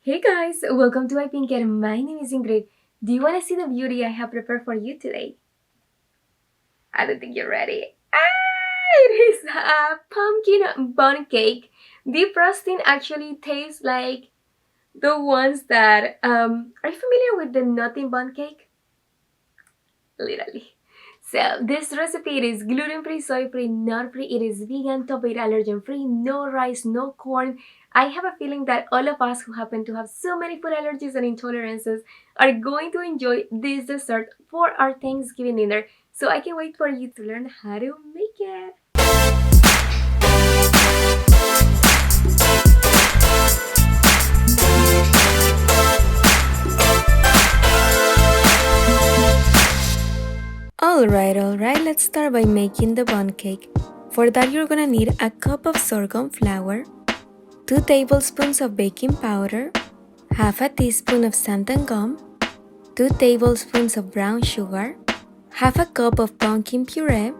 Hey guys, welcome to IPINKIT. My name is Ingrid. Do you want to see the beauty I have prepared for you today? I don't think you're ready. It is a pumpkin bun cake. The frosting actually tastes like the ones that are you familiar with the nothing bun cake? Literally. So this recipe it is gluten-free, soy-free, nut-free, it is vegan, top-8 allergen-free, no rice, no corn. I have a feeling that all of us who happen to have so many food allergies and intolerances are going to enjoy this dessert for our Thanksgiving dinner. So I can wait for you to learn how to make it. Alright, let's start by making the bun cake. For that you're gonna need a cup of sorghum flour, 2 tablespoons of baking powder, half a teaspoon of xanthan gum, 2 tablespoons of brown sugar, half a cup of pumpkin puree,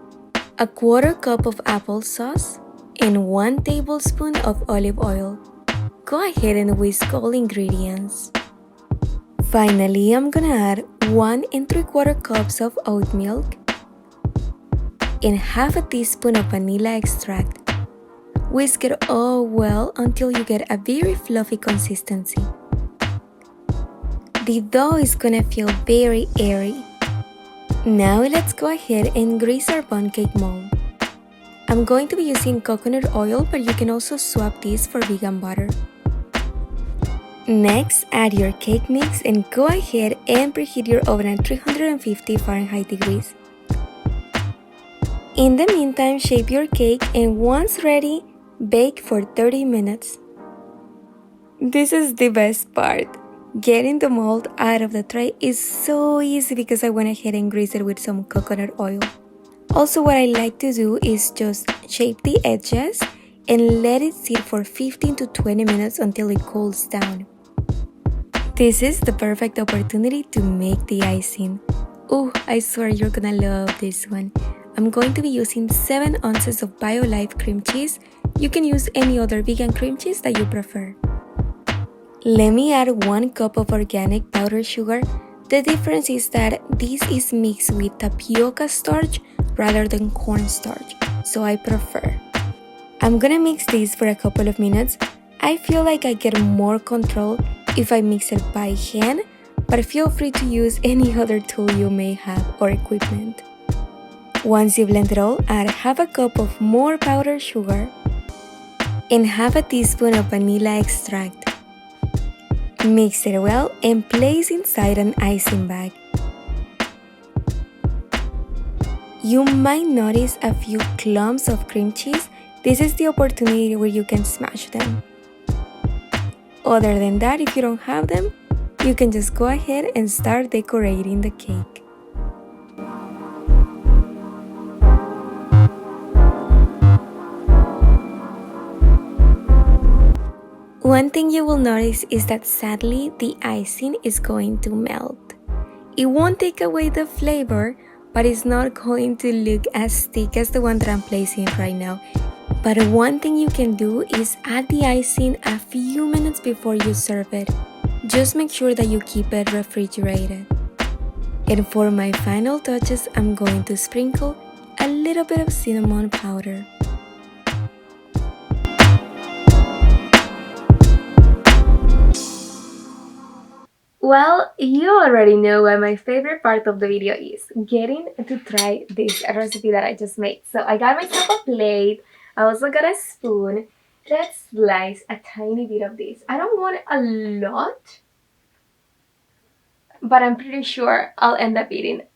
a quarter cup of applesauce, and 1 tablespoon of olive oil. Go ahead and whisk all ingredients. Finally, I'm gonna add 1 3/4 cups of oat milk and half a teaspoon of vanilla extract. Whisk it all well until you get a very fluffy consistency. The dough is gonna feel very airy. Now let's go ahead and grease our bun cake mold. I'm going to be using coconut oil, but you can also swap this for vegan butter. Next, add your cake mix and go ahead and preheat your oven at 350 Fahrenheit degrees. In the meantime, shape your cake and once ready, bake for 30 minutes. This is the best part. Getting the mold out of the tray is so easy because I went ahead and greased it with some coconut oil. Also, what I like to do is just shape the edges and let it sit for 15 to 20 minutes until it cools down. This is the perfect opportunity to make the icing. Oh, I swear you're gonna love this one. I'm going to be using 7 ounces of BioLife cream cheese. You can use any other vegan cream cheese that you prefer. Let me add 1 cup of organic powdered sugar. The difference is that this is mixed with tapioca starch rather than cornstarch, so I prefer. I'm gonna mix this for a couple of minutes. I feel like I get more control if I mix it by hand, but feel free to use any other tool you may have or equipment. Once you blend it all, add half a cup of more powdered sugar and half a teaspoon of vanilla extract. Mix it well and place inside an icing bag. You might notice a few clumps of cream cheese. This is the opportunity where you can smash them. Other than that, if you don't have them, you can just go ahead and start decorating the cake. One thing you will notice is that sadly the icing is going to melt. It won't take away the flavor, but it's not going to look as thick as the one that I'm placing right now. But one thing you can do is add the icing a few minutes before you serve it. Just make sure that you keep it refrigerated. And for my final touches, I'm going to sprinkle a little bit of cinnamon powder. Well, you already know what my favorite part of the video is, getting to try this recipe that I just made. So I got myself a plate, I also got a spoon. Let's slice a tiny bit of this. I don't want a lot, but I'm pretty sure I'll end up eating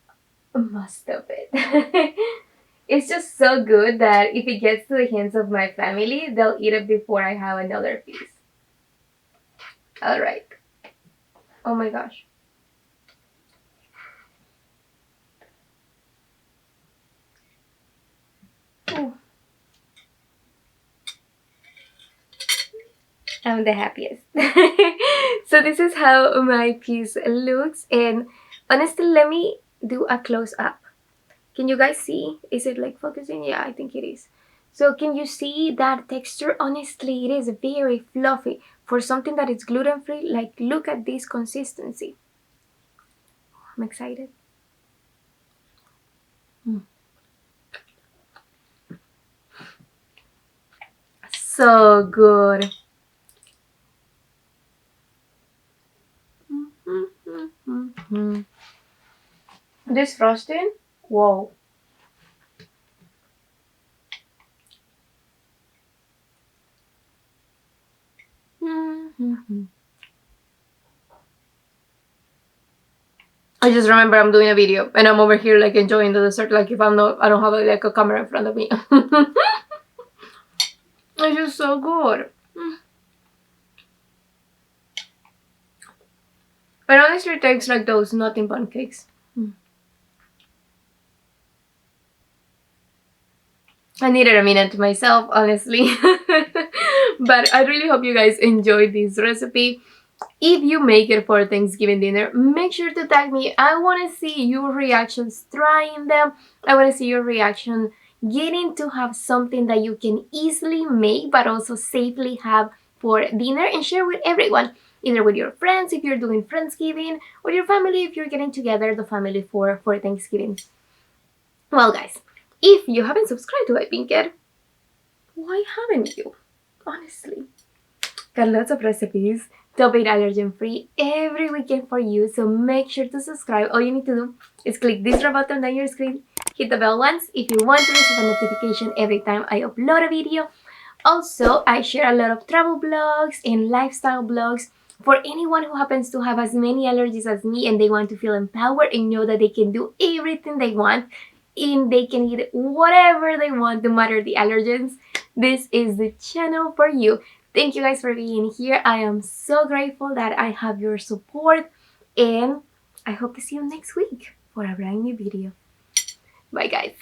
most of it. It's just so good that if it gets to the hands of my family, they'll eat it before I have another piece. Alright. Oh my gosh. Ooh. I'm the happiest. So this is how my piece looks, and honestly, let me do a close up. Can you guys see? Is it like focusing? Yeah, I think it is. So can you see that texture? Honestly, it is very fluffy. for something that is gluten-free, like look at this consistency. I'm excited. So good. This frosting, whoa. I just remember I'm doing a video and I'm over here like enjoying the dessert, like if I don't have like a camera in front of me. It's just so good. It honestly tastes like those nothing pancakes. I needed a minute to myself, honestly. But I really hope you guys enjoyed this recipe. If you make it for Thanksgiving dinner, make sure to tag me. I want to see your reactions trying them. I want to see your reaction getting to have something that you can easily make but also safely have for dinner and share with everyone. Either with your friends if you're doing Friendsgiving, or your family if you're getting together, the family for Thanksgiving. Well guys, if you haven't subscribed to IPINKIT, why haven't you? Honestly. Got lots of recipes, top 8 allergen free every weekend for you, so make sure to subscribe. All you need to do is click this red button on your screen, hit the bell once if you want to receive a notification every time I upload a video. Also, I share a lot of travel blogs and lifestyle blogs for anyone who happens to have as many allergies as me and they want to feel empowered and know that they can do everything they want and they can eat whatever they want no matter the allergens. This is the channel for you. Thank you guys for being here. I am so grateful that I have your support and I hope to see you next week for a brand new video. Bye guys.